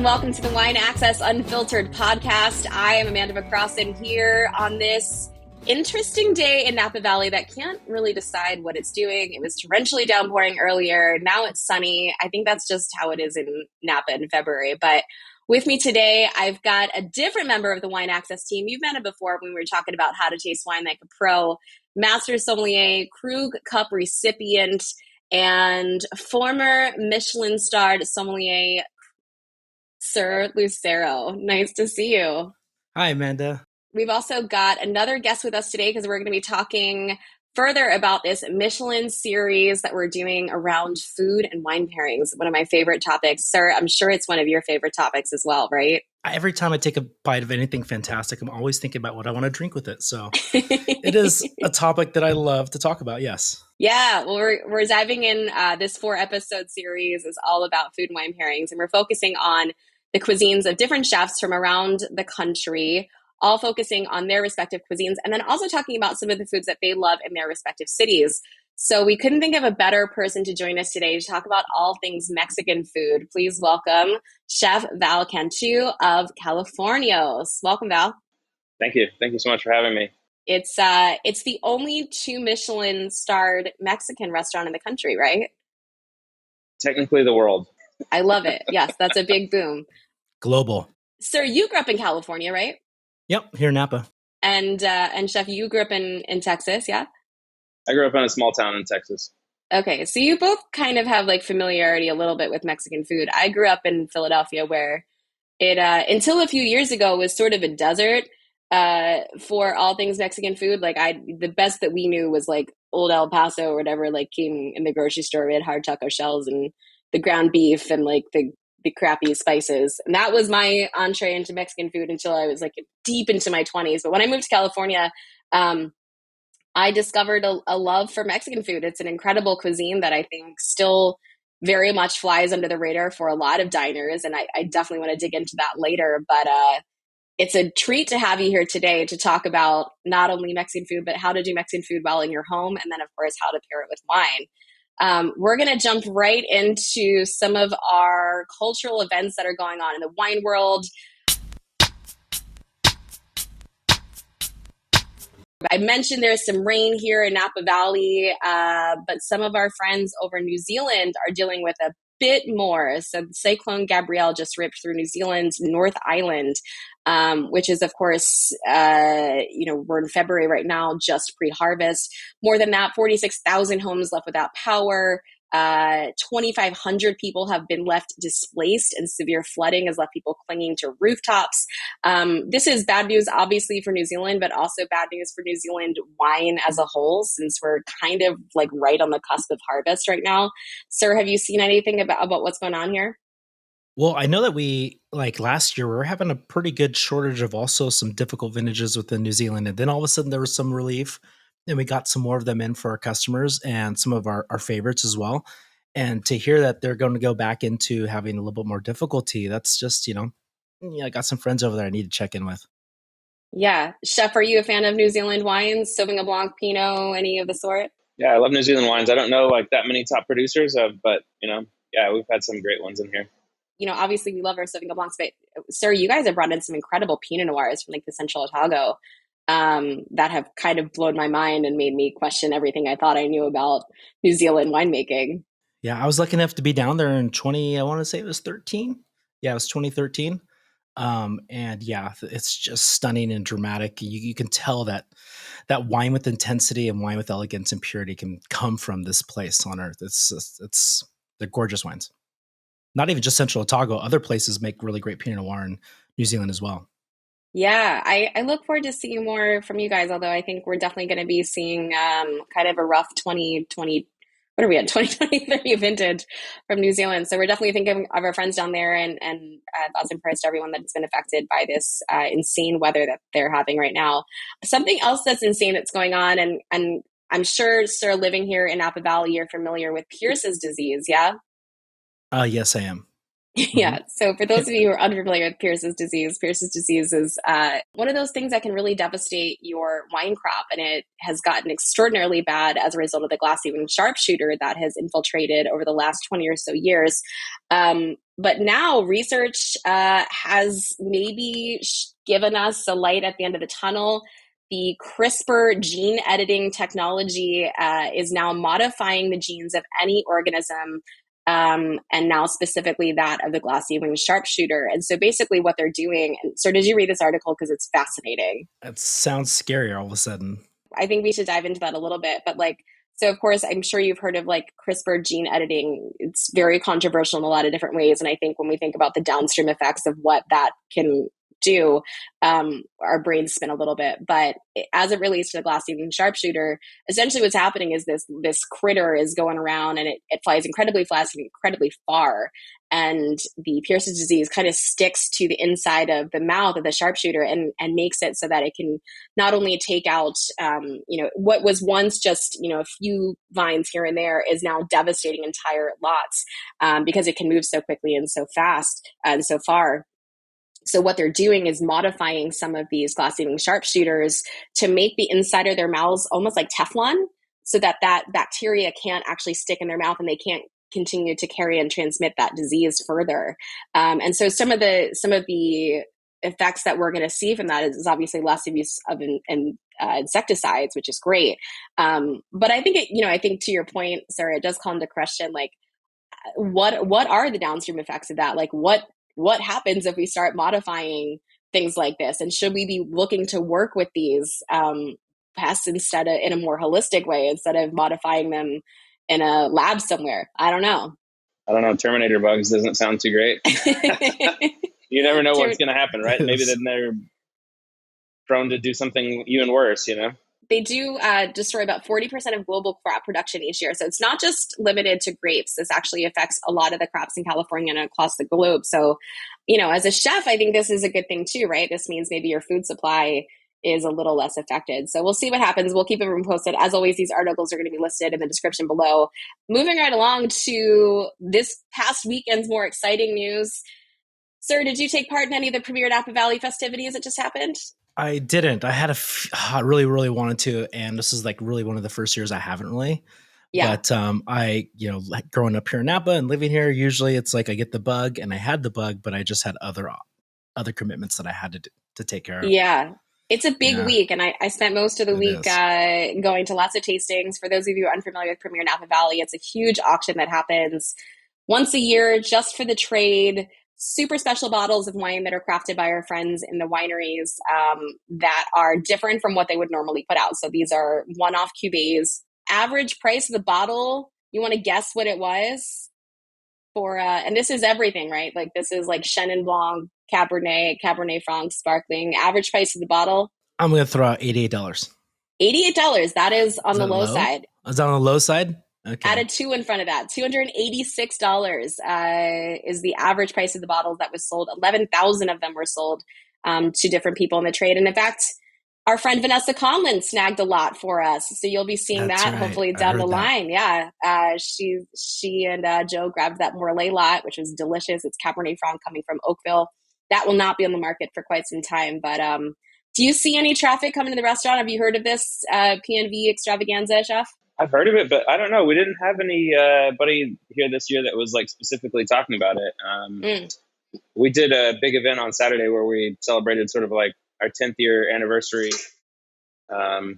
welcome to the Wine Access Unfiltered podcast. I am Amanda McCrossin here on this interesting day in Napa Valley that can't really decide what it's doing. It was torrentially downpouring earlier. Now it's sunny. I think that's just how it is in Napa in February. But with me today, I've got a different member of the Wine Access team. You've met him before when we were talking about how to taste wine like a pro. Master Sommelier, Krug Cup recipient, and former Michelin-starred sommelier Sur Lucero. Nice to see you. Hi, Amanda. We've also got another guest with us today because we're going to be talking further about this Michelin series that we're doing around food and wine pairings. One of my favorite topics. Sir, I'm sure it's one of your favorite topics as well, right? Every time I take a bite of anything fantastic, I'm always thinking about what I want to drink with it. So it is a topic that I love to talk about, yes. Yeah, well, we're diving in. This 4-episode series is all about food and wine pairings, and we're focusing on the cuisines of different chefs from around the country, all focusing on their respective cuisines, and then also talking about some of the foods that they love in their respective cities. So we couldn't think of a better person to join us today to talk about all things Mexican food. Please welcome Chef Val Cantu of Californios. Welcome, Val. Thank you. Thank you so much for having me. It's the only 2 Michelin-starred Mexican restaurant in the country, right? Technically the world. I love it. Yes, that's a big boom. Global. Sir, you grew up in California, right? Yep, here in Napa. And Chef, you grew up in Texas, yeah? I grew up in a small town in Texas. Okay, so you both kind of have like familiarity a little bit with Mexican food. I grew up in Philadelphia where it, until a few years ago, was sort of a desert for all things Mexican food. Like the best that we knew was like Old El Paso or whatever, like came in the grocery store. We had hard taco shells and the ground beef and like the crappy spices. And that was my entree into Mexican food until I was like deep into my 20s. But when I moved to California, I discovered a love for Mexican food. It's an incredible cuisine that I think still very much flies under the radar for a lot of diners. And I definitely want to dig into that later. But it's a treat to have you here today to talk about not only Mexican food, but how to do Mexican food well in your home. And then, of course, how to pair it with wine. We're going to jump right into some of our cultural events that are going on in the wine world. I mentioned there's some rain here in Napa Valley, but some of our friends over in New Zealand are dealing with a bit more. So Cyclone Gabrielle just ripped through New Zealand's North Island, which is, of course, we're in February right now, just pre-harvest. More than that, 46,000 homes left without power. 2,500 people have been left displaced, and severe flooding has left people clinging to rooftops. This is bad news, obviously, for New Zealand, but also bad news for New Zealand wine as a whole, since we're kind of like right on the cusp of harvest right now. Sir, have you seen anything about what's going on here? Well, I know that we, like last year, we were having a pretty good shortage of also some difficult vintages within New Zealand. And then all of a sudden there was some relief and we got some more of them in for our customers and some of our favorites as well. And to hear that they're going to go back into having a little bit more difficulty, that's just, I got some friends over there I need to check in with. Yeah. Chef, are you a fan of New Zealand wines, Sauvignon Blanc, Pinot, any of the sort? Yeah, I love New Zealand wines. I don't know like that many top producers, but yeah, we've had some great ones in here. Obviously we love our Sauvignon Blancs, but sir, you guys have brought in some incredible Pinot Noirs from like the Central Otago that have kind of blown my mind and made me question everything I thought I knew about New Zealand winemaking. Yeah, I was lucky enough to be down there in I want to say it was 13. Yeah, it was 2013. And yeah, it's just stunning and dramatic. You can tell that wine with intensity and wine with elegance and purity can come from this place on earth. They're gorgeous wines. Not even just Central Otago. Other places make really great Pinot Noir in New Zealand as well. Yeah, I look forward to seeing more from you guys, although I think we're definitely going to be seeing kind of a rough 2020, what are we at, 2023 vintage from New Zealand. So we're definitely thinking of our friends down there and thoughts and prayers to everyone that's been affected by this insane weather that they're having right now. Something else that's insane that's going on, and I'm sure, sir, living here in Napa Valley, you're familiar with Pierce's disease, yeah? Yes, I am. Hmm. Yeah. So for those of you who are unfamiliar with Pierce's disease is one of those things that can really devastate your wine crop. And it has gotten extraordinarily bad as a result of the glassy-winged sharpshooter that has infiltrated over the last 20 or so years. But now research has maybe given us a light at the end of the tunnel. The CRISPR gene editing technology is now modifying the genes of any organism, and now specifically that of the glassy-winged sharpshooter. And so basically what they're doing, and so did you read this article? Because it's fascinating. It sounds scary all of a sudden. I think we should dive into that a little bit. But like, so of course, I'm sure you've heard of like CRISPR gene editing. It's very controversial in a lot of different ways. And I think when we think about the downstream effects of what that can do, our brains spin a little bit. But as it relates to the glassy-winged sharpshooter, essentially what's happening is this critter is going around and it flies incredibly fast and incredibly far. And the Pierce's disease kind of sticks to the inside of the mouth of the sharpshooter and makes it so that it can not only take out, what was once just, a few vines here and there is now devastating entire lots, because it can move so quickly and so fast and so far. So what they're doing is modifying some of these glassy-winged sharpshooters to make the inside of their mouths almost like Teflon, so that bacteria can't actually stick in their mouth and they can't continue to carry and transmit that disease further. And so some of the effects that we're going to see from that is obviously less use of insecticides, which is great. But I think I think to your point, Sarah, it does call into question, like, what are the downstream effects of that? Like what happens if we start modifying things like this? And should we be looking to work with these pests instead of in a more holistic way, instead of modifying them in a lab somewhere? I don't know. Terminator bugs doesn't sound too great. You never know what's going to happen, right? Maybe then they're prone to do something even worse, They do destroy about 40% of global crop production each year. So it's not just limited to grapes. This actually affects a lot of the crops in California and across the globe. So, as a chef, I think this is a good thing too, right? This means maybe your food supply is a little less affected. So we'll see what happens. We'll keep everyone posted. As always, these articles are going to be listed in the description below. Moving right along to this past weekend's more exciting news. Sir, did you take part in any of the Premier Napa Valley festivities that just happened? I didn't. I had I really, really wanted to, and this is like really one of the first years I haven't really. Yeah. But I, like growing up here in Napa and living here, usually it's like I get the bug, and I had the bug, but I just had other commitments that I had to take care of. Yeah. It's a big week, and I spent most of the week going to lots of tastings. For those of you who are unfamiliar with Premier Napa Valley, it's a huge auction that happens once a year just for the trade. Super special bottles of wine that are crafted by our friends in the wineries, that are different from what they would normally put out. So these are one-off cuvées. Average price of the bottle, you want to guess what it was? For and this is everything, right? Like this is like Chenin Blanc, Cabernet Franc, sparkling. Average price of the bottle, I'm going to throw out $88. $88. That is on the low side. Is that on the low side? Okay. Add a 2 in front of that. $286 is the average price of the bottles that was sold. 11,000 of them were sold to different people in the trade. And in fact, our friend Vanessa Conlin snagged a lot for us. So you'll be seeing That's that right. hopefully down the line. Yeah. She and Joe grabbed that Morlaix lot, which was delicious. It's Cabernet Franc coming from Oakville. That will not be on the market for quite some time. But do you see any traffic coming to the restaurant? Have you heard of this PNV extravaganza, Chef? I've heard of it, but I don't know. We didn't have anybody here this year that was like specifically talking about it. We did a big event on Saturday where we celebrated sort of like our 10th year anniversary,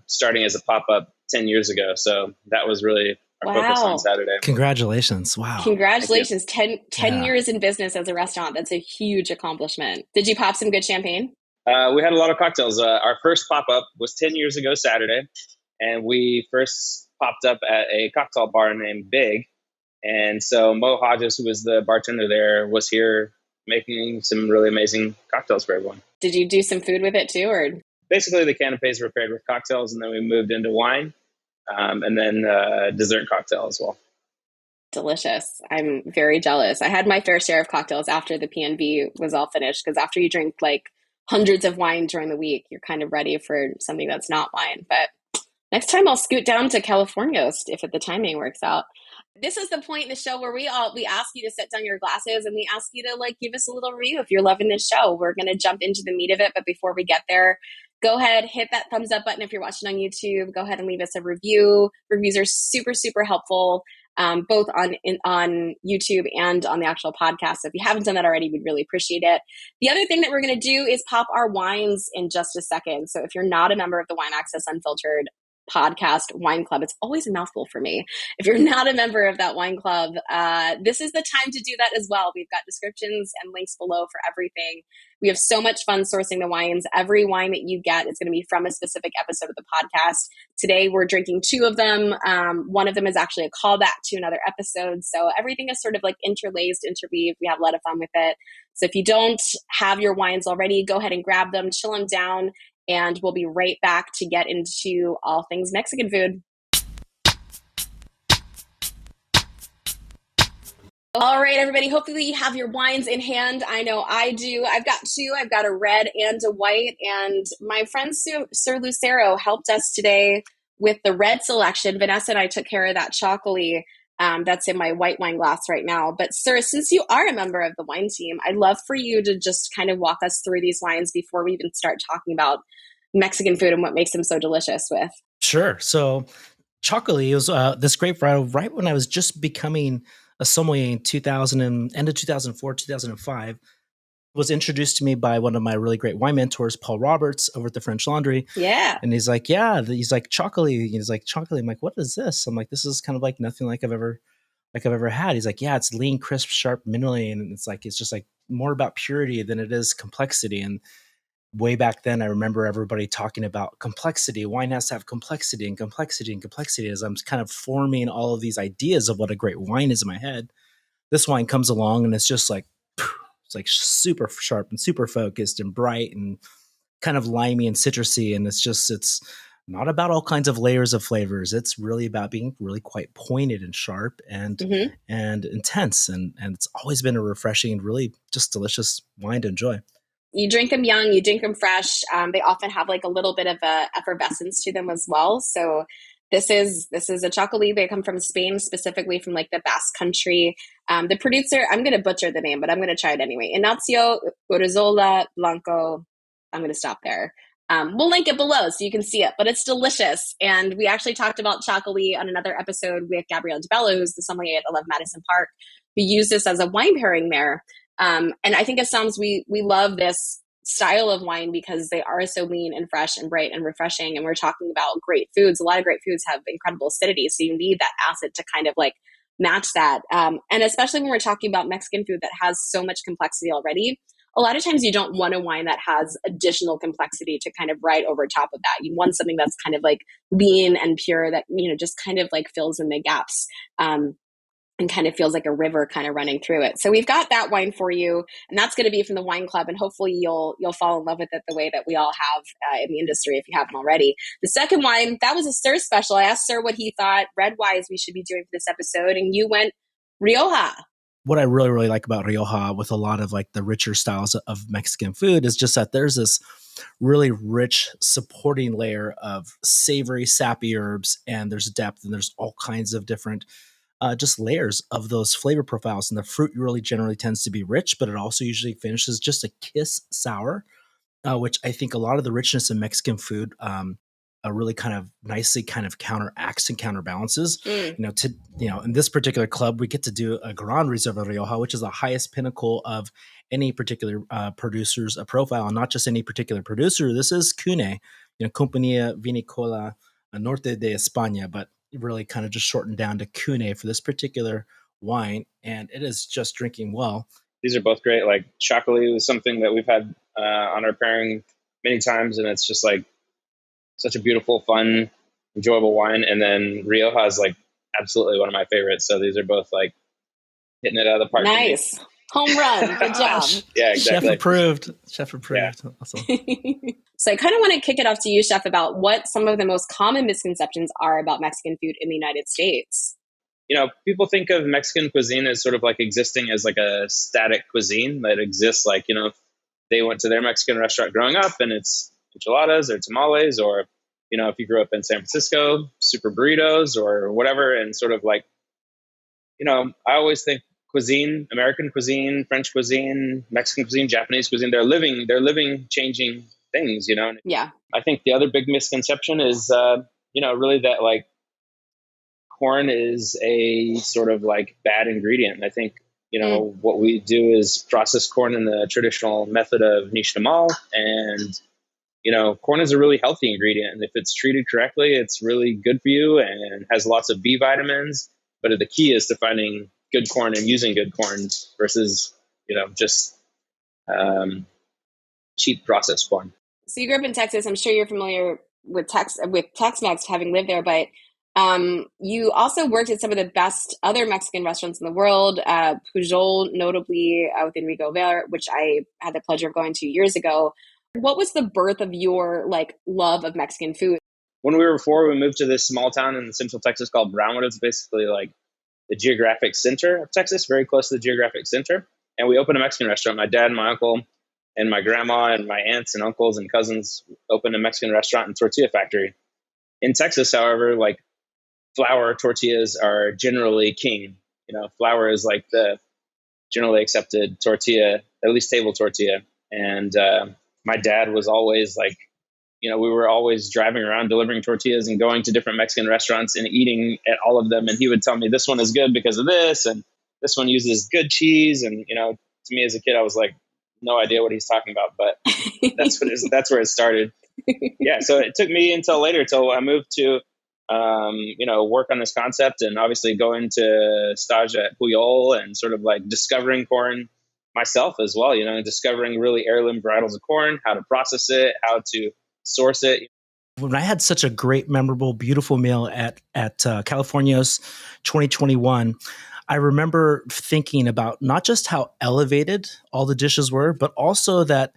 starting as a pop-up 10 years ago. So that was really our focus on Saturday. Congratulations. Wow. Congratulations. 10 years in business as a restaurant. That's a huge accomplishment. Did you pop some good champagne? We had a lot of cocktails. Our first pop-up was 10 years ago Saturday, and we first popped up at a cocktail bar named Big. And so Mo Hodges, who was the bartender there, was here making some really amazing cocktails for everyone. Did you do some food with it too, or? Basically, the canapes were paired with cocktails, and then we moved into wine, and then dessert cocktail as well. Delicious. I'm very jealous. I had my fair share of cocktails after the PNV was all finished, because after you drink like hundreds of wine during the week, you're kind of ready for something that's not wine. But next time I'll scoot down to Californios if the timing works out. This is the point in the show where we ask you to set down your glasses and we ask you to like give us a little review if you're loving this show. We're going to jump into the meat of it, but before we get there, go ahead, hit that thumbs up button if you're watching on YouTube. Go ahead and leave us a review. Reviews are super, super helpful, both on YouTube and on the actual podcast. So if you haven't done that already, we'd really appreciate it. The other thing that we're going to do is pop our wines in just a second. So if you're not a member of the Wine Access Unfiltered podcast wine club, it's always a mouthful for me. If you're not a member of that wine club, this is the time to do that as well. We've got descriptions and links below for everything. We have so much fun sourcing the wines. Every wine that you get is going to be from a specific episode of the podcast. Today, we're drinking 2 of them. One of them is actually a callback to another episode. So everything is sort of like interlaced, interweaved. We have a lot of fun with it. So if you don't have your wines already, go ahead and grab them, chill them down, and we'll be right back to get into all things Mexican food. All right, everybody. Hopefully you have your wines in hand. I know I do. I've got 2. I've got a red and a white. And my friend Sur Lucero helped us today with the red selection. Vanessa and I took care of that Txakoli. That's in my white wine glass right now. But Sir, since you are a member of the wine team, I'd love for you to just kind of walk us through these wines before we even start talking about Mexican food and what makes them so delicious with. Sure. So Txakoli was this grape varietal right when I was just becoming a sommelier in 2000 and end of 2004, 2005. Was introduced to me by one of my really great wine mentors, Paul Roberts, over at the French Laundry. Yeah. And he's like, Txakoli. He's like, Txakoli. I'm like, what is this? I'm like, this is kind of like nothing like I've ever had. He's like, yeah, it's lean, crisp, sharp, minerally. And it's just like more about purity than it is complexity. And way back then, I remember everybody talking about complexity. Wine has to have complexity and complexity and complexity as I'm kind of forming all of these ideas of what a great wine is in my head. This wine comes along and it's just like, it's like super sharp and super focused and bright and kind of limey and citrusy. And it's not about all kinds of layers of flavors. It's really about being really quite pointed and sharp and intense. And it's always been a refreshing, really just delicious wine to enjoy. You drink them young, you drink them fresh. They often have like a little bit of a effervescence to them as well. So this is a Txakoli. They come from Spain, specifically from like the Basque Country. The producer, I'm going to butcher the name, but I'm going to try it anyway. Inazio, Urruzola, Blanco. I'm going to stop there. We'll link it below so you can see it, but it's delicious. And we actually talked about Txakoli on another episode with Gabrielle DeBello, who's the sommelier at 11 Madison Park, who used this as a wine pairing there. And I think as Soms, we love this style of wine because they are so lean and fresh and bright and refreshing. And we're talking about great foods. A lot of great foods have incredible acidity. So you need that acid to kind of like match that. And especially when we're talking about Mexican food that has so much complexity already, a lot of times you don't want a wine that has additional complexity to kind of ride over top of that. You want something that's kind of like lean and pure that, just kind of like fills in the gaps. And kind of feels like a river kind of running through it. So we've got that wine for you, and that's going to be from the wine club. And hopefully you'll fall in love with it the way that we all have in the industry if you haven't already. The second wine, that was a Sir special. I asked Sir what he thought red-wise we should be doing for this episode, and you went Rioja. What I really, really like about Rioja with a lot of like the richer styles of Mexican food is just that there's this really rich supporting layer of savory, sappy herbs, and there's depth, and there's all kinds of different just layers of those flavor profiles. And the fruit really generally tends to be rich, but it also usually finishes just a kiss sour, which I think a lot of the richness in Mexican food really kind of nicely kind of counteracts and counterbalances. In this particular club, we get to do a Gran Reserva Rioja, which is the highest pinnacle of any particular producer's profile, and not just any particular producer. This is Cune, Compañía Vinicola Norte de España, but really kind of just shortened down to Cune for this particular wine, and it is just drinking well. These are both great. Like Txakoli was something that we've had on our pairing many times, and it's just like such a beautiful, fun, enjoyable wine. And then Rioja is like absolutely one of my favorites. So these are both like hitting it out of the park. Nice. Home run. Good job. Yeah, exactly. Chef approved. Yeah. Awesome. So I kind of want to kick it off to you, Chef, about what some of the most common misconceptions are about Mexican food in the United States. People think of Mexican cuisine as sort of like existing as like a static cuisine that exists like, they went to their Mexican restaurant growing up and it's enchiladas or tamales, or, if you grew up in San Francisco, super burritos or whatever, and sort of like I always think cuisine, American cuisine, French cuisine, Mexican cuisine, Japanese cuisine, they're living, changing things, Yeah. I think the other big misconception is, really that like corn is a sort of like bad ingredient. I think, what we do is process corn in the traditional method of niche mal, and corn is a really healthy ingredient. And if it's treated correctly, it's really good for you and has lots of B vitamins. But the key is to finding good corn and using good corn versus, just cheap processed corn. So you grew up in Texas. I'm sure you're familiar with Tex-Mex, having lived there, but you also worked at some of the best other Mexican restaurants in the world, Pujol, notably with Enrico Ver, which I had the pleasure of going to years ago. What was the birth of your love of Mexican food? When we were 4, we moved to this small town in central Texas called Brownwood. It's basically like the geographic center of Texas, very close to the geographic center. And we opened a Mexican restaurant. My dad and my uncle and my grandma and my aunts and uncles and cousins opened a Mexican restaurant and tortilla factory. In Texas, however, like flour tortillas are generally king. Flour is like the generally accepted tortilla, at least table tortilla. And my dad was always like, we were always driving around delivering tortillas and going to different Mexican restaurants and eating at all of them. And he would tell me this one is good because of this, and this one uses good cheese. And, to me as a kid, I was like, no idea what he's talking about, but that's where it started. Yeah. So it took me until I moved to, work on this concept and obviously go into stage at Pujol and sort of like discovering corn myself as well, discovering really heirloom varietals of corn, how to process it, how to source it. When I had such a great, memorable, beautiful meal at Californios 2021, I remember thinking about not just how elevated all the dishes were, but also that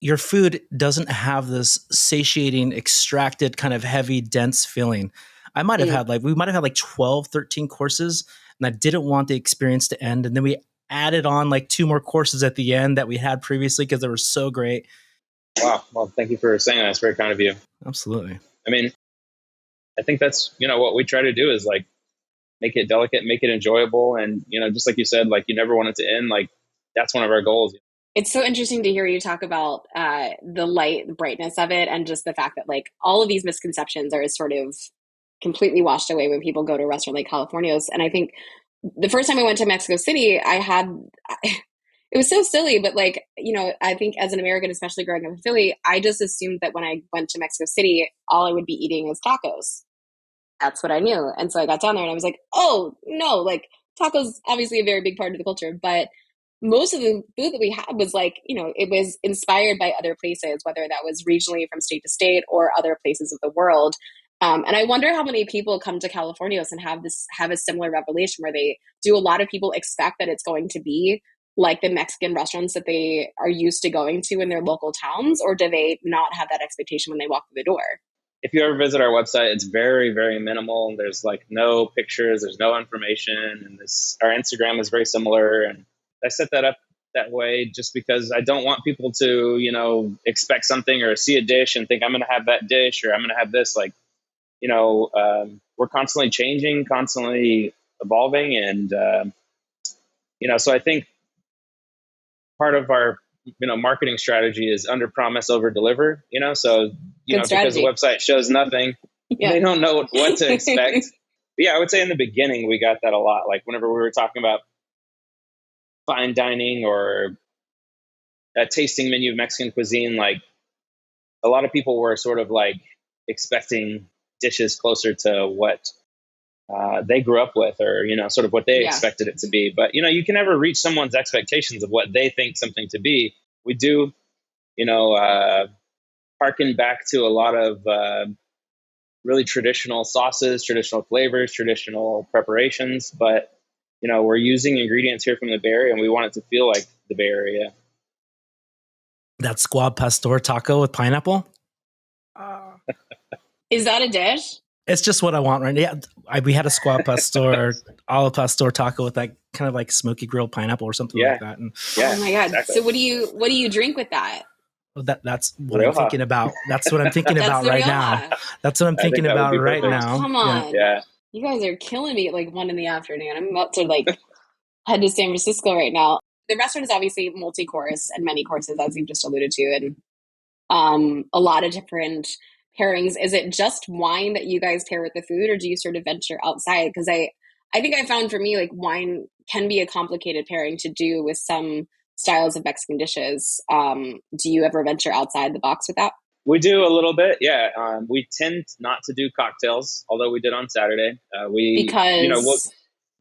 your food doesn't have this satiating, extracted, kind of heavy, dense feeling. I might have we might have had 12, 13 courses, and I didn't want the experience to end. And then we added on 2 more courses at the end that we had previously because they were so great. Wow. Well, thank you for saying that. It's very kind of you. Absolutely. I mean, I think that's, what we try to do is make it delicate, make it enjoyable. And, just like you said, you never want it to end. That's one of our goals. It's so interesting to hear you talk about the light, the brightness of it, and just the fact that all of these misconceptions are sort of completely washed away when people go to a restaurant like Californios. And I think the first time I went to Mexico City, it was so silly, but I think as an American, especially growing up in Philly, I just assumed that when I went to Mexico City, all I would be eating was tacos. That's what I knew. And so I got down there and I was like, oh no, tacos, obviously a very big part of the culture, but most of the food that we had was it was inspired by other places, whether that was regionally from state to state or other places of the world. And I wonder how many people come to Californios and have a similar revelation where a lot of people expect that it's going to be like the Mexican restaurants that they are used to going to in their local towns, or do they not have that expectation when they walk through the door? If you ever visit our website, it's very, very minimal. There's no pictures, there's no information, and our Instagram is very similar. And I set that up that way just because I don't want people to, expect something or see a dish and think I'm going to have that dish or I'm going to have this. We're constantly changing, constantly evolving. And, so I think part of our, marketing strategy is under promise, over deliver, so, because the website shows nothing, they don't know what to expect. But yeah, I would say in the beginning, we got that a lot. Whenever we were talking about fine dining or a tasting menu of Mexican cuisine, a lot of people were sort of expecting dishes closer to what they grew up with, or, sort of what they expected it to be. But, you can never reach someone's expectations of what they think something to be. We do, harken back to a lot of really traditional sauces, traditional flavors, traditional preparations. But, we're using ingredients here from the Bay Area, and we want it to feel like the Bay Area. That squab pastor taco with pineapple. Is that a dish? It's just what I want right now. Yeah, we had a squab pastor, al pastor taco with that kind of smoky grilled pineapple or something like that. And, oh my God. Exactly. So what do you drink with that? That's what I'm thinking about. That's what I'm thinking about right now. That's what I'm thinking about right now. Come on. Yeah. You guys are killing me at like 1 in the afternoon. I'm about to like head to San Francisco right now. The restaurant is obviously multi-course and many courses, as you've just alluded to, and a lot of different pairings. Is it just wine that you guys pair with the food, or do you sort of venture outside? Because I think I found for me, like wine can be a complicated pairing to do with some styles of Mexican dishes. Do you ever venture outside the box with that? We do a little bit, yeah. We tend not to do cocktails, although we did on Saturday. Because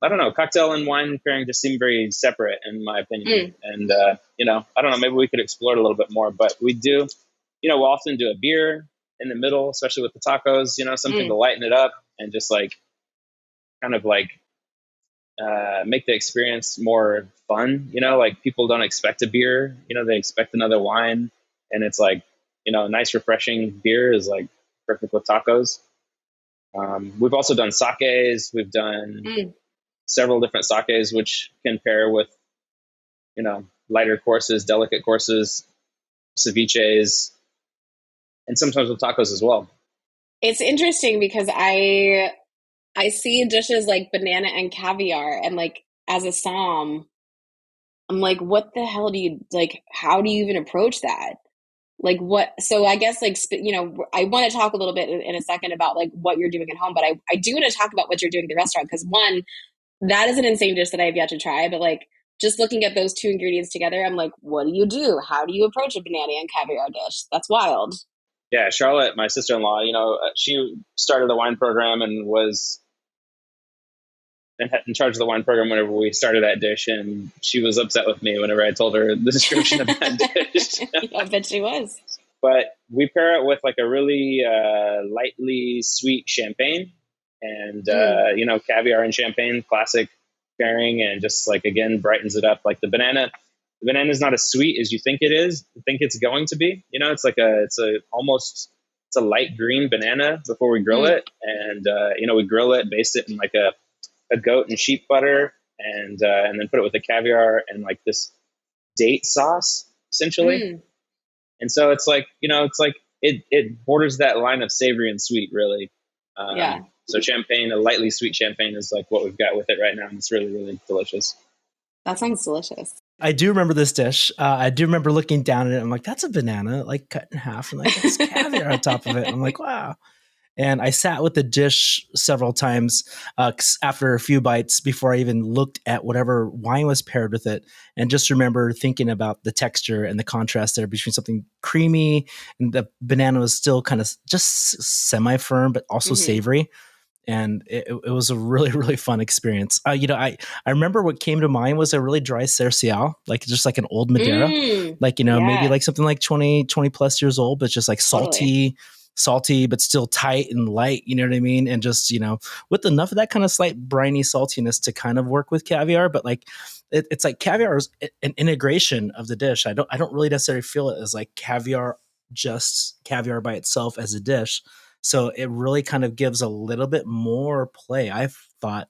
I don't know, cocktail and wine pairing just seem very separate in my opinion. mm, And, I don't know, maybe we could explore it a little bit more, but we do, we'll often do a beer in the middle, especially with the tacos, something to mm, lighten it up and just like kind of like make the experience more fun. Like people don't expect a beer, they expect another wine. And it's like, a nice refreshing beer is like perfect with tacos. We've also done sakes. We've done mm. several different sakes, which can pair with, lighter courses, delicate courses, ceviches, and sometimes with tacos as well. It's interesting because I see dishes like banana and caviar, and like as a I'm like, what the hell do you like? How do you even approach that? Like what? So I guess like I want to talk a little bit in a second about like what you're doing at home, but I do want to talk about what you're doing at the restaurant because one, that is an insane dish that I have yet to try, but like just looking at those two ingredients together, I'm like, what do you do? How do you approach a banana and caviar dish? That's wild. Yeah, Charlotte, my sister-in-law, she started the wine program and was in charge of the wine program whenever we started that dish, and she was upset with me whenever I told her the description of that dish. I bet she was. But we pair it with like a really lightly sweet champagne, and Mm, caviar and champagne, classic pairing, and just like again brightens it up. Like the banana is not as sweet as you think it is. You think it's going to be. It's a light green banana before we grill mm, it, and we grill it, baste it in like a goat and sheep butter, and then put it with the caviar and like this date sauce essentially. mm. And so it's like it borders that line of savory and sweet really. Yeah, So champagne, a lightly sweet champagne, is like what we've got with it right now, and it's really really delicious. that sounds delicious. I do remember this dish. I do remember looking down at it. I'm like, that's a banana, like cut in half, and like that's caviar on top of it. I'm like, wow. And I sat with the dish several times after a few bites before I even looked at whatever wine was paired with it. And just remember thinking about the texture and the contrast there between something creamy and the banana was still kind of just semi-firm, but also Hmm. savory. And it was a really, really fun experience. I remember what came to mind was a really dry Cercial, like just like an old Madeira, Mm, like, maybe yeah, like something like 20 plus years old, but just like totally. salty, but still tight and light, you know what I mean? And just, with enough of that kind of slight briny saltiness to kind of work with caviar, but like, it's like caviar is an integration of the dish. I don't really necessarily feel it as like just caviar by itself as a dish. So it really kind of gives a little bit more play, I've thought,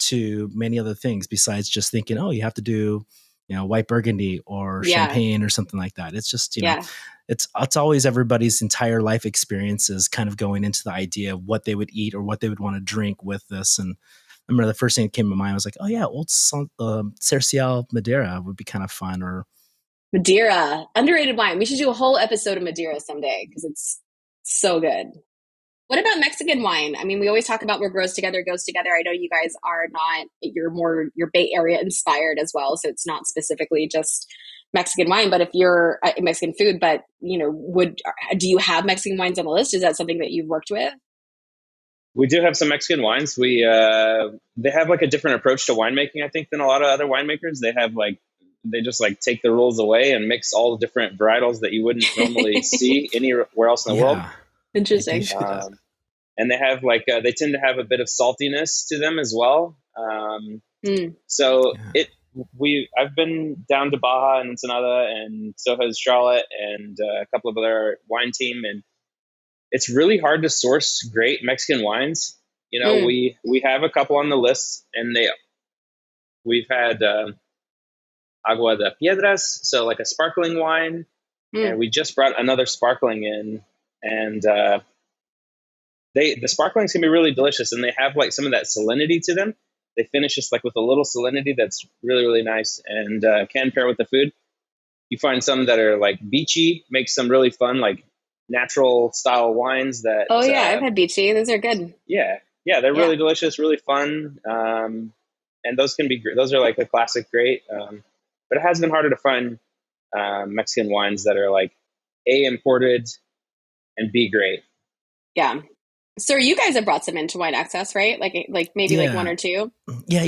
to many other things besides just thinking, oh, you have to do, white burgundy or Yeah, champagne or something like that. It's just, yeah. it's always everybody's entire life experiences kind of going into the idea of what they would eat or what they would want to drink with this. And I remember the first thing that came to mind was like, oh yeah, old Cercial Madeira would be kind of fun. Or Madeira, underrated wine. We should do a whole episode of Madeira someday because it's so good. What about Mexican wine? I mean, we always talk about where grows together goes together. I know you guys are not, you're Bay Area inspired as well. So it's not specifically just Mexican wine, but if you're Mexican food, but do you have Mexican wines on the list? Is that something that you've worked with? We do have some Mexican wines. They have like a different approach to winemaking, I think, than a lot of other winemakers. They just like take the rules away and mix all the different varietals that you wouldn't normally see anywhere else in the world. yeah, they do Interesting. do that. And they have they tend to have a bit of saltiness to them as well. Mm, So Yeah. I've been down to Baja and Ensenada, and so has Charlotte and a couple of other wine team, and it's really hard to source great Mexican wines. mm, We have a couple on the list, and we've had Agua de Piedras, so like a sparkling wine, and mm. we just brought another sparkling in, and the sparklings can be really delicious, and they have like some of that salinity to them. They finish just like with a little salinity that's really, really nice, and can pair with the food. You find some that are like beachy, make some really fun like natural style wines that Oh yeah, I've had beachy. Those are good. yeah, they're Yeah. really delicious, really fun, and those can be those are like a classic great. But it has been harder to find Mexican wines that are like A, imported, and B, great. Yeah. So you guys have brought some into Wine Access, right? Like maybe like one Yeah. or two. Yeah,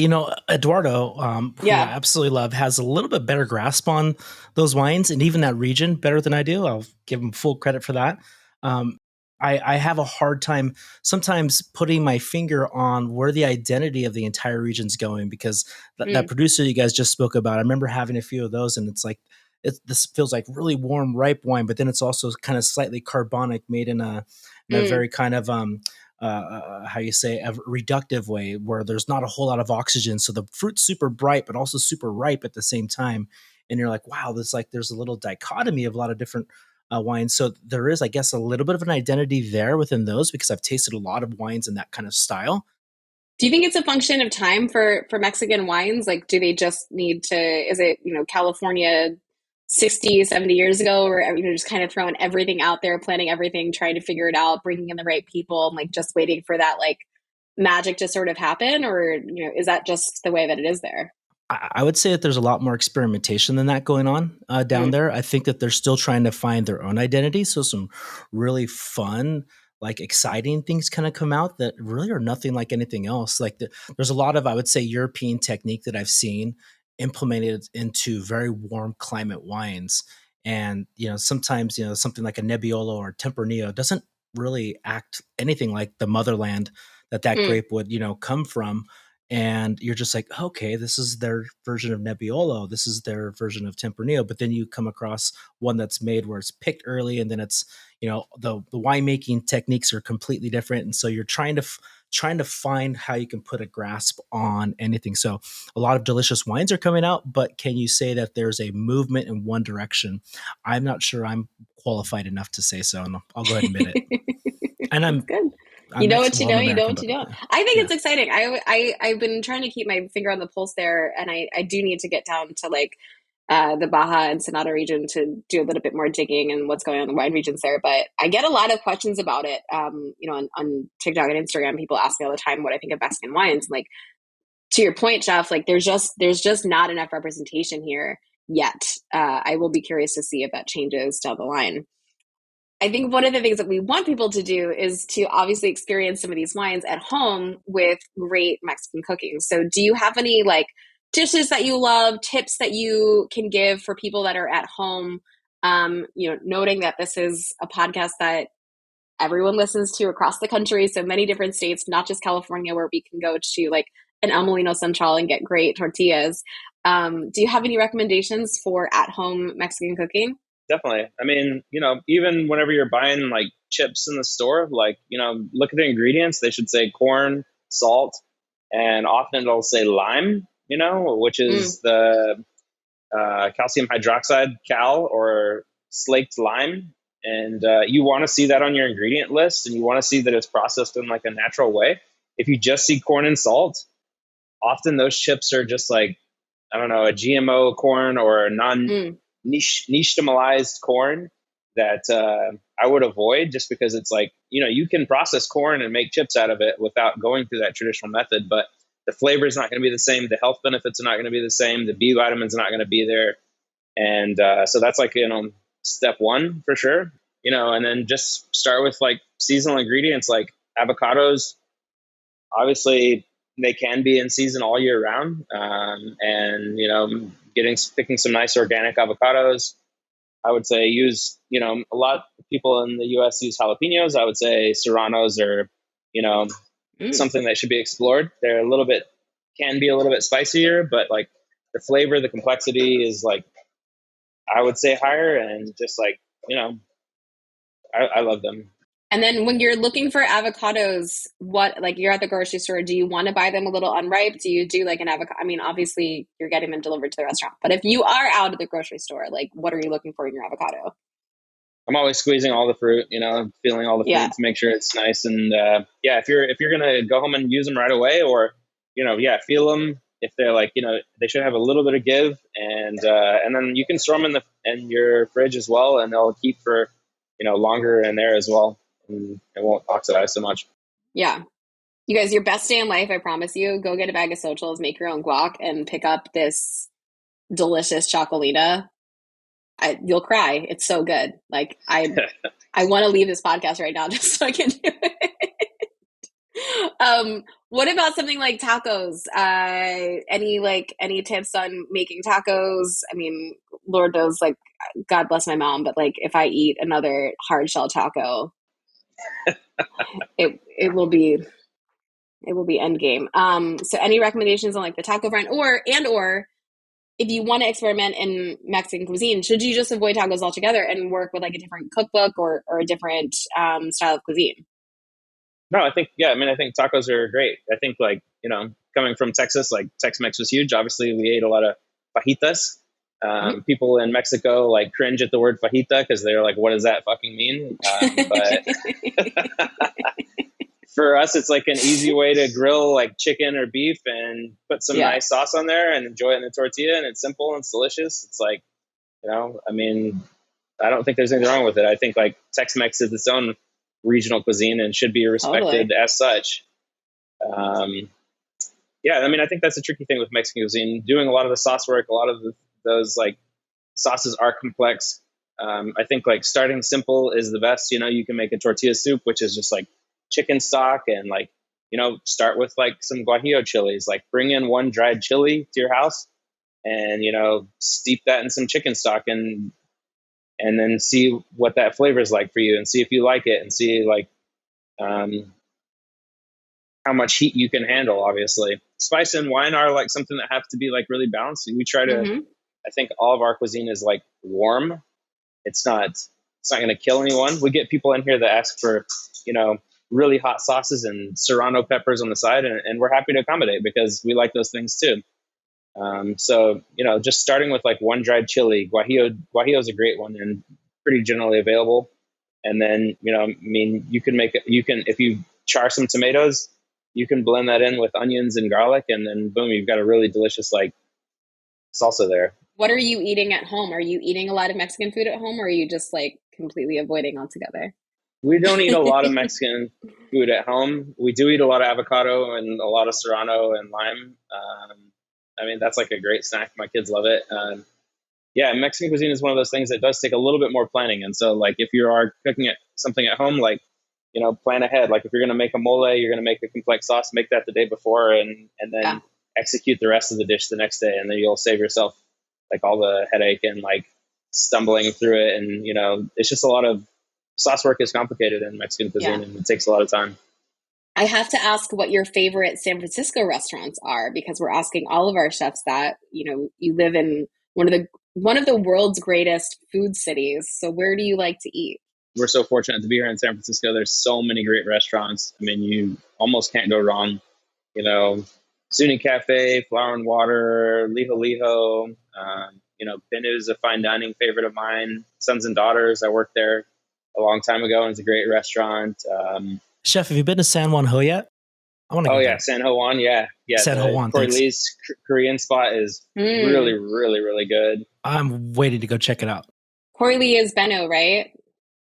Eduardo, who I Yeah. absolutely love, has a little bit better grasp on those wines and even that region better than I do. I'll give him full credit for that. Um, I have a hard time sometimes putting my finger on where the identity of the entire region's going because that Mm, producer you guys just spoke about, I remember having a few of those, and it's like this feels like really warm, ripe wine, but then it's also kind of slightly carbonic, made in a mm. very kind of how you say a reductive way where there's not a whole lot of oxygen, so the fruit's super bright but also super ripe at the same time, and you're like, wow, there's a little dichotomy of a lot of different wines. So there is, I guess, a little bit of an identity there within those because I've tasted a lot of wines in that kind of style. Do you think it's a function of time for Mexican wines? Like, do they just need to, is it, California 60, 70 years ago, or, just kind of throwing everything out there, planning everything, trying to figure it out, bringing in the right people, and like just waiting for that like magic to sort of happen? Or, is that just the way that it is there? I would say that there's a lot more experimentation than that going on down Mm, there. I think that they're still trying to find their own identity. So some really fun, like exciting things kind of come out that really are nothing like anything else. There's a lot of, I would say, European technique that I've seen implemented into very warm climate wines. And, sometimes, something like a Nebbiolo or Tempranillo doesn't really act anything like the motherland that mm. grape would, come from, and you're just like, okay, this is their version of Nebbiolo, this is their version of Tempranillo. But then you come across one that's made where it's picked early, and then it's the winemaking techniques are completely different, and so you're trying to find how you can put a grasp on anything. So a lot of delicious wines are coming out, but can you say that there's a movement in one direction? I'm not sure I'm qualified enough to say so, and I'll go ahead and admit it. And That's good. I'm You I'm know, you know American, what but you don't. I think yeah. it's exciting. I've been trying to keep my finger on the pulse there, and I do need to get down to like the Baja and Sonata region to do a little bit more digging and what's going on in the wine regions there. But I get a lot of questions about it. On TikTok and Instagram, people ask me all the time what I think of Mexican wines. And like to your point, Jeff, like there's just not enough representation here yet. I will be curious to see if that changes down the line. I think one of the things that we want people to do is to obviously experience some of these wines at home with great Mexican cooking. So, do you have any like dishes that you love, tips that you can give for people that are at home? Noting that this is a podcast that everyone listens to across the country, so many different states, not just California, where we can go to like an El Molino Central and get great tortillas. Do you have any recommendations for at home Mexican cooking? Definitely. I mean, even whenever you're buying like chips in the store, like, look at the ingredients. They should say corn, salt, and often it'll say lime, which Mm, is the calcium hydroxide, cal, or slaked lime. And you want to see that on your ingredient list, and you want to see that it's processed in like a natural way. If you just see corn and salt, often those chips are just like, I don't know, a GMO corn or a non mm. nixtamalized corn that I would avoid, just because it's like, you can process corn and make chips out of it without going through that traditional method, but the flavor is not going to be the same. The health benefits are not going to be the same. The B vitamins are not going to be there. And so that's like, step one for sure, and then just start with like seasonal ingredients like avocados. Obviously, they can be in season all year round. And, picking some nice organic avocados. I would say use, a lot of people in the US use jalapenos. I would say serranos are, you know, Mm. something that should be explored. Can be a little bit spicier, but like the flavor, the complexity is like, I would say higher, and just like, you know, I love them. And then when you're looking for avocados, what, like you're at the grocery store, do you want to buy them a little unripe? Do you do like an avocado? I mean, obviously you're getting them delivered to the restaurant, but if you are out of the grocery store, like what are you looking for in your avocado? I'm always squeezing all the fruit, feeling all the fruit to make sure it's nice. And if you're gonna go home and use them right away, or feel them. If they're like, they should have a little bit of give, and then you can store them in your fridge as well, and they'll keep for longer in there as well, and it won't oxidize so much. Yeah. You guys, your best day in life, I promise you, go get a bag of socials, make your own guac, and pick up this delicious Txakolina. You'll cry. It's so good. Like I want to leave this podcast right now just so I can do it. What about something like tacos? Any tips on making tacos? I mean, Lord knows, like, God bless my mom, but like if I eat another hard shell taco, it will be end game. So any recommendations on like the taco front, or if you want to experiment in Mexican cuisine, should you just avoid tacos altogether and work with like a different cookbook or a different style of cuisine? No, I think tacos are great. I think coming from Texas, like Tex-Mex was huge. Obviously we ate a lot of fajitas. People in Mexico like cringe at the word fajita because they're like, what does that fucking mean? But for us, it's like an easy way to grill like chicken or beef and put some nice sauce on there and enjoy it in the tortilla. And it's simple and it's delicious. It's like, I don't think there's anything wrong with it. I think like Tex-Mex is its own regional cuisine and should be respected as such. I think that's a tricky thing with Mexican cuisine. Doing a lot of the sauce work, a lot of those like sauces are complex. I think like starting simple is the best. You can make a tortilla soup, which is just like chicken stock, and like start with like some guajillo chilies. Like bring in one dried chili to your house and steep that in some chicken stock and then see what that flavor is like for you, and see if you like it, and see like how much heat you can handle. Obviously spice and wine are like something that have to be like really balanced. We try to I think all of our cuisine is like warm. It's not going to kill anyone. We get people in here that ask for really hot sauces and serrano peppers on the side, and we're happy to accommodate because we like those things too. So just starting with like one dried chili. Guajillo is a great one and pretty generally available. And then you can if you char some tomatoes, you can blend that in with onions and garlic, and then boom, you've got a really delicious like salsa there. What are you eating at home? Are you eating a lot of Mexican food at home, or are you just like completely avoiding altogether? We don't eat a lot of Mexican food at home. We do eat a lot of avocado and a lot of serrano and lime. That's like a great snack. My kids love it. Mexican cuisine is one of those things that does take a little bit more planning. And so like if you are cooking something at home, like, plan ahead. Like if you're going to make a mole, you're going to make a complex sauce, make that the day before and then execute the rest of the dish the next day. And then you'll save yourself like all the headache and like stumbling through it. And, it's just a lot of sauce work is complicated in Mexican cuisine and it takes a lot of time. I have to ask what your favorite San Francisco restaurants are, because we're asking all of our chefs that. You live in one of the world's greatest food cities. So where do you like to eat? We're so fortunate to be here in San Francisco. There's so many great restaurants. You almost can't go wrong. Zuni Cafe, Flower and Water, Liho Liho. Benu is a fine dining favorite of mine. Sons and Daughters. I worked there a long time ago, and it's a great restaurant. Chef, have you been to San Juan Ho yet? I want to. Oh yeah, San Juan. Yeah. San Juan. Corey Lee's Korean spot is really, really, really good. I'm waiting to go check it out. Corey Lee is Benu, right?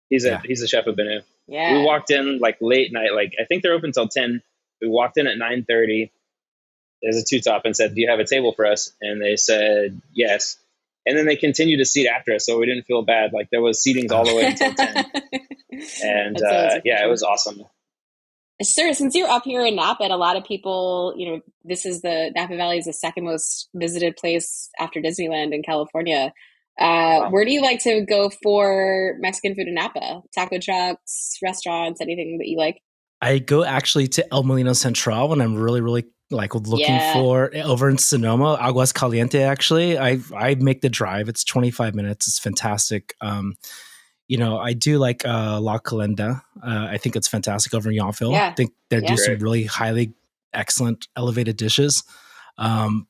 He's a chef of Benu. Yeah. We walked in like late night. Like I think they're open till 10. We walked in at 9:30. There's a two-top and said, "Do you have a table for us?" And they said yes. And then they continued to seat after us, so we didn't feel bad. Like there was seatings all the way until 10. And it was awesome. Sir, since you're up here in Napa, and a lot of people, Napa Valley is the second most visited place after Disneyland in California. Wow. Where do you like to go for Mexican food in Napa? Taco trucks, restaurants, anything that you like? I go actually to El Molino Central when I'm really, really like looking for over in Sonoma, Aguas Caliente. Actually, I make the drive. It's 25 minutes. It's fantastic. I do like La Calenda. I think it's fantastic over in Yountville. I think they do some really highly excellent elevated dishes.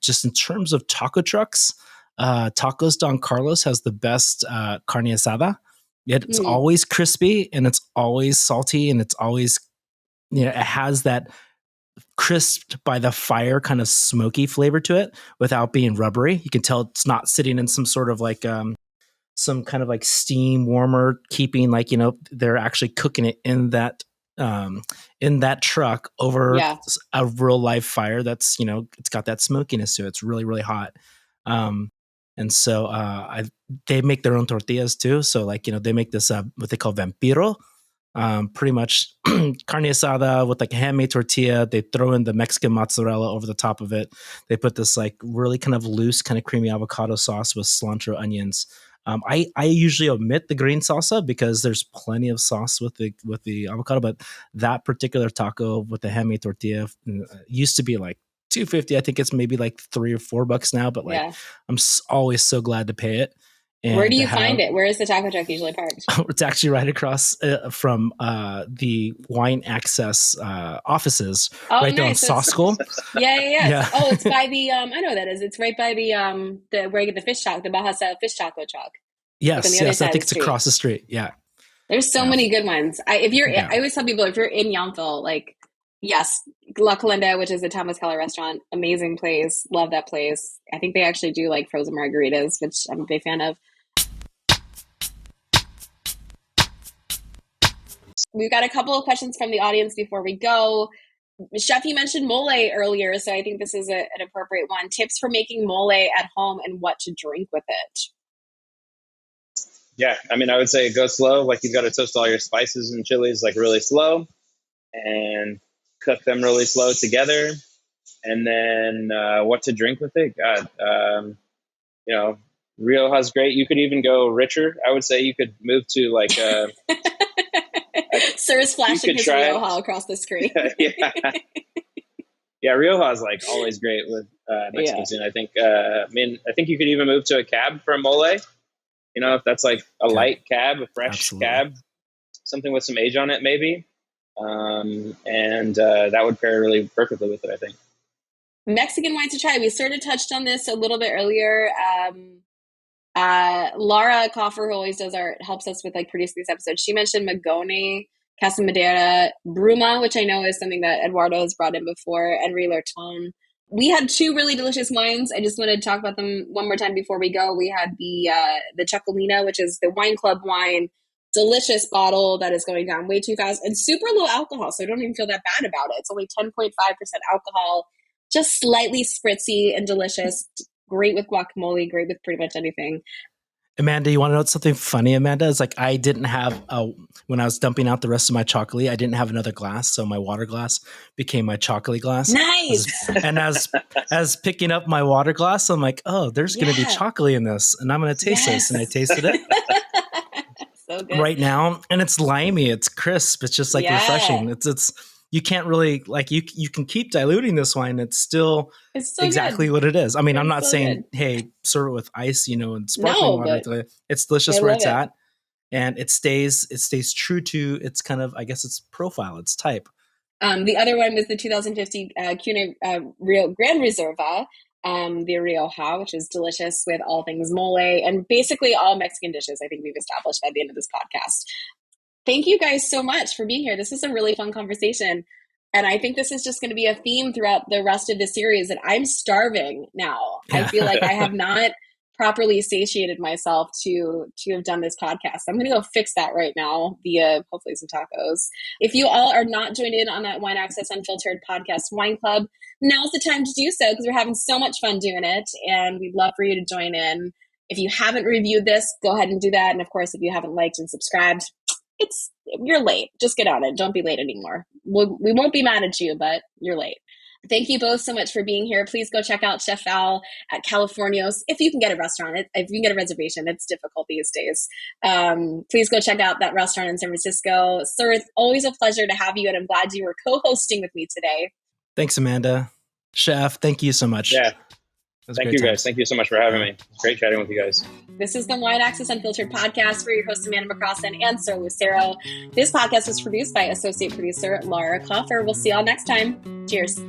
Just in terms of taco trucks, Tacos Don Carlos has the best carne asada. It's always crispy and it's always salty and it's always, it has that crisped by the fire kind of smoky flavor to it without being rubbery. You can tell it's not sitting in some sort of like some kind of like steam warmer, keeping like, they're actually cooking it in that truck over a real live fire. That's, it's got that smokiness to it. It's really, really hot. And so they make their own tortillas too. So like, they make this what they call vampiro, pretty much carne asada with like a handmade tortilla. They throw in the Mexican mozzarella over the top of it. They put this like really kind of loose, kind of creamy avocado sauce with cilantro, onions. I usually omit the green salsa because there's plenty of sauce with the avocado, but that particular taco with the handmade tortilla used to be like $2.50. I think it's maybe like $3 or $4 now, but like I'm always so glad to pay it. And where do you find it? Where is the taco truck usually parked? It's actually right across from the Wine Access offices, right there on Sauce School. Yeah. Oh, it's by the I know what that is. It's right by the where you get the fish taco, the Bahasa fish taco truck. Yes. I think it's across the street. Yeah. There's so many good ones. I always tell people if you're in Yountville, like, yes, La Calenda, which is a Thomas Keller restaurant, amazing place. Love that place. I think they actually do like frozen margaritas, which I'm a big fan of. We've got a couple of questions from the audience before we go. Chef, you mentioned mole earlier, so I think this is an appropriate one. Tips for making mole at home and what to drink with it. Yeah, I mean, I would say go slow. Like you've got to toast all your spices and chilies like really slow and cook them really slow together. And then what to drink with it? God, Rioja's great. You could even go richer. I would say you could move to like Sir's flashing his Rioja across the screen. Yeah, Rioja is like always great with Mexican cuisine. I think. I think you could even move to a cab for a mole. If that's like a light cab, a fresh cab, something with some age on it, maybe, and that would pair really perfectly with it, I think. Mexican wine to try. We sort of touched on this a little bit earlier. Laura Coffer, who always helps us with like producing these episodes, she mentioned Magone, Casa Madera, Bruma, which I know is something that Eduardo has brought in before, and Lerton. We had two really delicious wines. I just want to talk about them one more time before we go. We had the Txakolina, which is the wine club wine, delicious bottle that is going down way too fast and super low alcohol. So I don't even feel that bad about it. It's only 10.5% alcohol, just slightly spritzy and delicious. Great with guacamole, great with pretty much anything. Amanda, you want to know something funny, Amanda? It's like I didn't have, when I was dumping out the rest of my Txakoli, I didn't have another glass. So my water glass became my Txakoli glass. Nice. And as picking up my water glass, I'm like, oh, there's going to be Txakoli in this. And I'm going to taste this. And I tasted it. So good. Right now. And it's limey. It's crisp. It's just like refreshing. It's you can't really like you can keep diluting this wine. It's still exactly good. What it is. I mean, I'm not saying, hey, serve it with ice, and sparkling water. It's delicious where it's at. And it stays true to its kind of, I guess, its profile, its type. The other one was the 2050 Cune Gran Reserva, the Rioja, which is delicious with all things mole and basically all Mexican dishes. I think we've established by the end of this podcast. Thank you guys so much for being here. This was a really fun conversation. And I think this is just going to be a theme throughout the rest of the series that I'm starving now. I feel like I have not properly satiated myself to have done this podcast. I'm going to go fix that right now via hopefully some tacos. If you all are not joined in on that Wine Access Unfiltered podcast wine club, now's the time to do so because we're having so much fun doing it. And we'd love for you to join in. If you haven't reviewed this, go ahead and do that. And of course, if you haven't liked and subscribed, you're late. Just get on it. Don't be late anymore. We won't be mad at you, but you're late. Thank you both so much for being here. Please go check out Chef Val at Californios. If you can get a restaurant, if you can get a reservation, it's difficult these days. Please go check out that restaurant in San Francisco. Sir, it's always a pleasure to have you, and I'm glad you were co-hosting with me today. Thanks, Amanda. Chef, thank you so much. Yeah. Thank you, guys. Thank you so much for having me. It's great chatting with you guys. This is the Wine Access Unfiltered podcast. We're your hosts, Amanda McCrossan and Sur Lucero. This podcast was produced by associate producer Laura Coffer. We'll see y'all next time. Cheers.